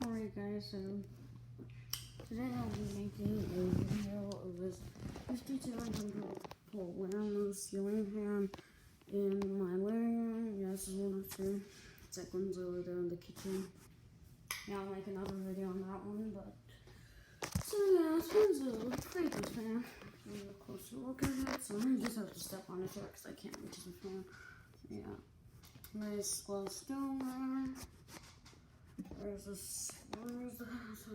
Alright guys, so today I'll be making a video of this 5200 Palermo ceiling fan in my living room. Yeah, this is one of two. Second one's over there in the kitchen. Yeah, I'll make another video on that one, but so yeah, this one's a pretty good fan. Give you a closer look at it, so I just have to step on it here because I can't reach the fan. Yeah, nice glass stone there. There's a screws so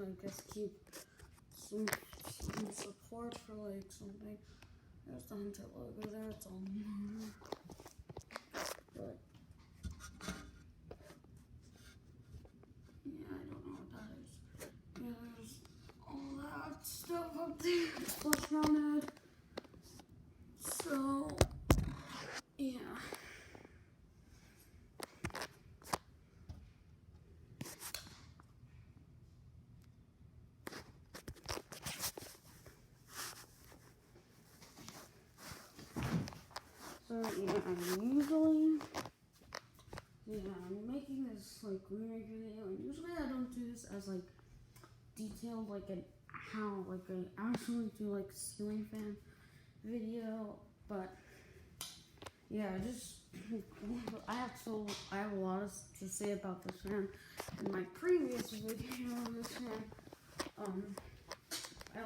I guess keep some support for like something. There's the Hunter logo there, it's all new. But yeah, I don't know what that is. Yeah, there's all that stuff up there. It's flush mounted. So yeah. So yeah, I'm making this like remake video, and usually I don't do this as like detailed like how like I actually do like ceiling fan video, but yeah, I have a lot to say about this fan. In my previous video on this fan, I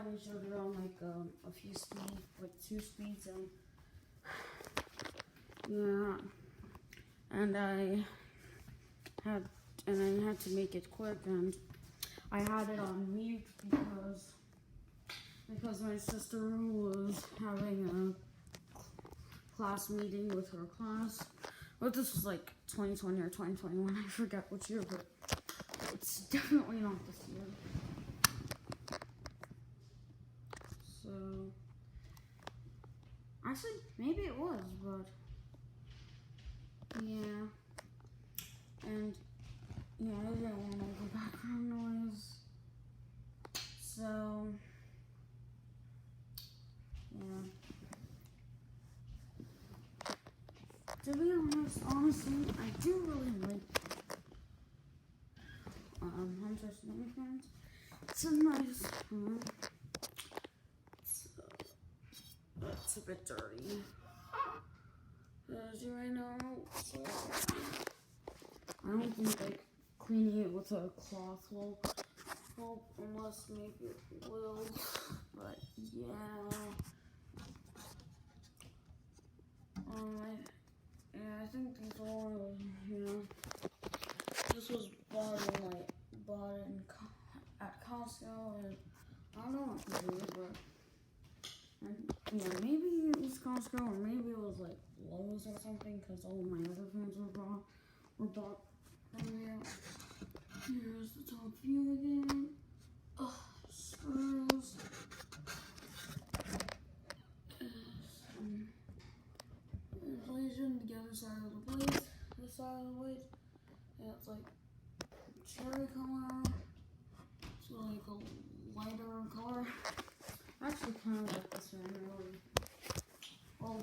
only showed it on like a few speeds, like 2 speeds, and yeah, and I had to make it quick, and I had it on mute because my sister was having a class meeting with her class. Well, this was like 2020 or 2021, I forget which year, but it's definitely not this year. So, actually, maybe it was, but yeah, and yeah, I didn't want all the background noise, so yeah. To be honestly, I do really like Hunter ceiling fans. It's a nice one. So it's a bit dirty, as you may know. So I don't think like cleaning it with a cloth will help, unless maybe it will. But yeah, I think these all, this was bought at Costco, and I don't know what to do, but yeah, maybe it was Costco, or maybe it was like Lowe's or something, because all of my other fans were bought from there. Here's the top view again. Oh, screws. Inflation to the other side of the blade. This side of the blade. Yeah, it's like cherry color. So like a lighter color. I actually kind of like this one really. Well,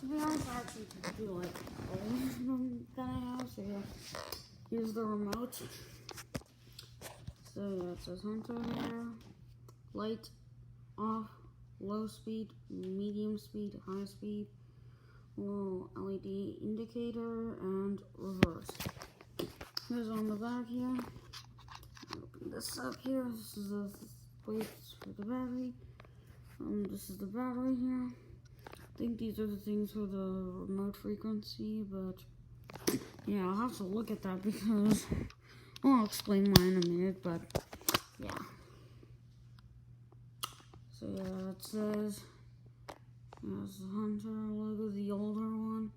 to be honest, I actually do like all of them that I have. So yeah, here's the remote. So yeah, it says Hunter there. Light, off, low speed, medium speed, high speed, little LED indicator, and reverse. Here's on the back here. Open this up here. This is the plates for the battery. This is the battery here. I think these are the things for the remote frequency, but yeah, I'll have to look at that because I'll explain mine in a minute, but yeah. So yeah, it says, there's the Hunter logo, the older one,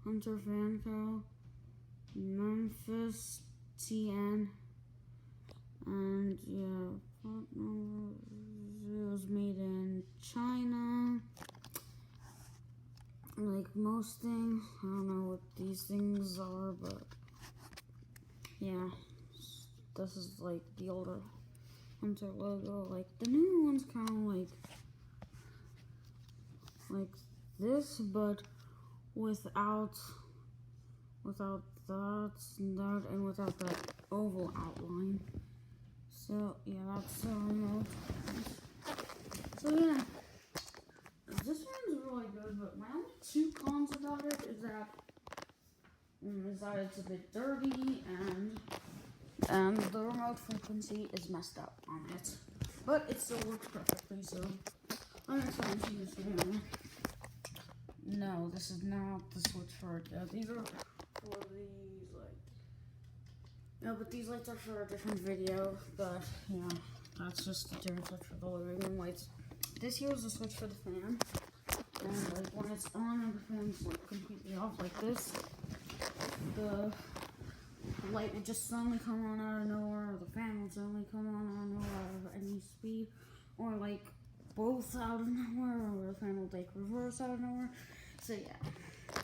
Hunter Fan Co, Memphis, TN, and yeah, it was made in China. Like most things, I don't know what these things are, but yeah, this is like the older Hunter logo. Like the new one's kind of like this, but without that, and without that oval outline. So yeah, that's the remote. So yeah, this one's really good, but my only two cons about it is that it's a bit dirty and the remote frequency is messed up on it. But it still works perfectly, so I'm excited to use it. No, this is not the switch for it. These are for these, like... No, but these lights are for a different video, but, yeah, that's just the different switch for the living room lights. This here is the switch for the fan, and, like, when it's on and the fan's, like, completely off like this, the light would just suddenly come on out of nowhere, or the fan would suddenly come on out of nowhere at any speed, or, like, both out of nowhere, or the fan would, like, reverse out of nowhere. So yeah,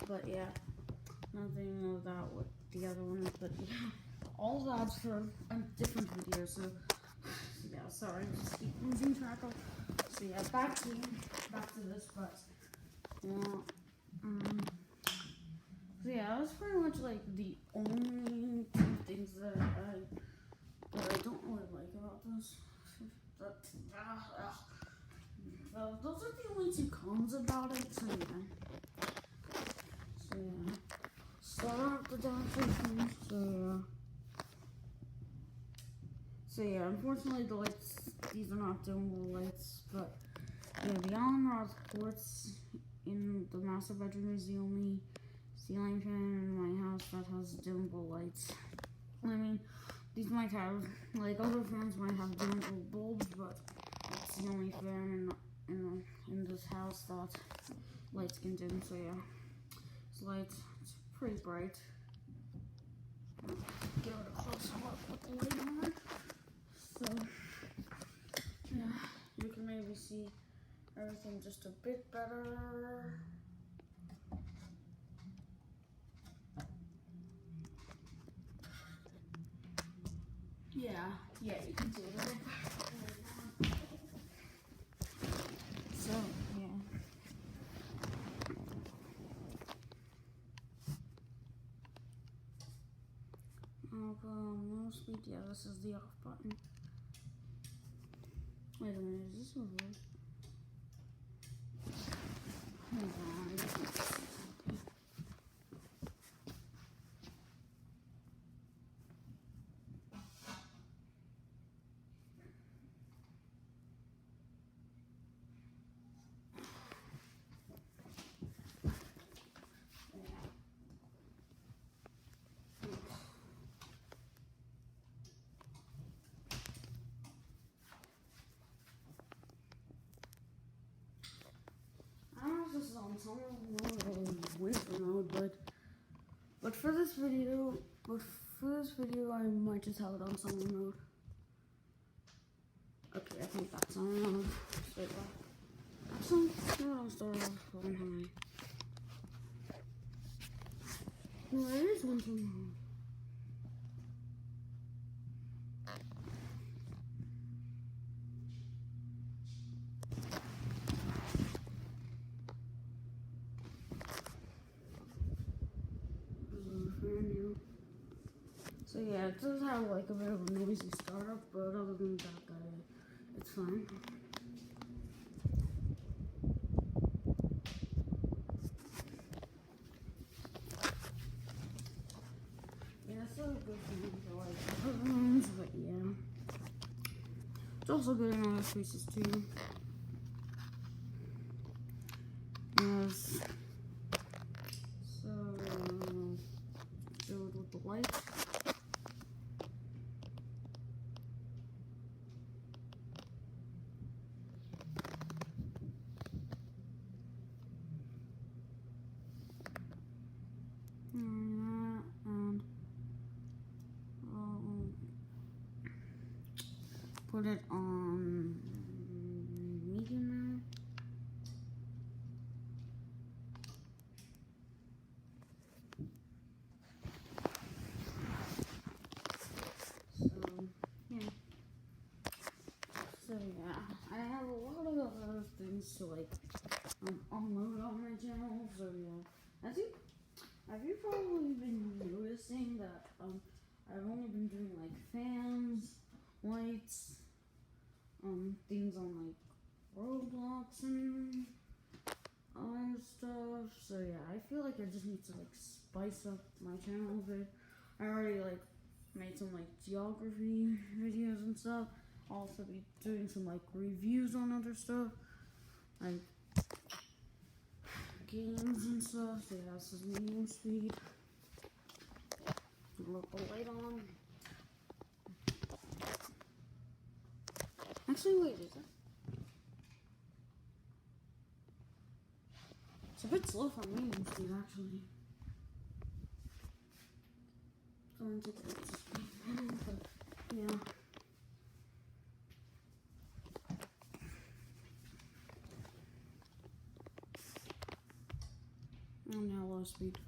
but yeah, nothing of that with the other one, but yeah, all that's for a different video, so yeah, sorry, just keep losing track of, so yeah, back to this, but yeah, so yeah, that's pretty much like the only two things that I don't really like about this. Those are the only two cons about it, so yeah. Start off the demonstration, so yeah, unfortunately the lights, these are not dimmable lights, but yeah, the Allen rod ports in the master bedroom is the only ceiling fan in my house that has dimmable lights. I mean, these might have, like other fans might have dimmable bulbs, but it's the only fan in this house that lights can dim, so yeah. This light, it's pretty bright. Give it a close look with the light on it. So, yeah, you can maybe see everything just a bit better. Yeah, you can see it a bit better. So, yeah. I'll go on low speed. Yeah, this is the off button. Wait a minute, is this reverse? Hold on. I don't know if this is on summer mode or winter mode, but for this video, I might just have it on summer mode. Okay, I think that's on mode. Straight back. Actually, no, I'll start off on high. No, it is on summer mode. So yeah, it does have like a bit of a noisy startup, but other than that, it's fine. Yeah, it's still good for like rooms, but yeah. It's also good in other spaces too. Yes. So, filled with the lights. And put it on medium now. So yeah, I have a lot of other things to like unload on my channel. So yeah, I Have you probably been noticing that I've only been doing like fans, lights, things on like Roblox and other stuff. So yeah, I feel like I just need to like spice up my channel a bit. I already like made some like geography videos and stuff. I'll also be doing some like reviews on other stuff, like games and stuff. So yeah, this is medium speed. Look the light on. Actually, wait, is it? It's a bit slow for medium speed, actually. Going to the speed, but yeah. I'm now low speed.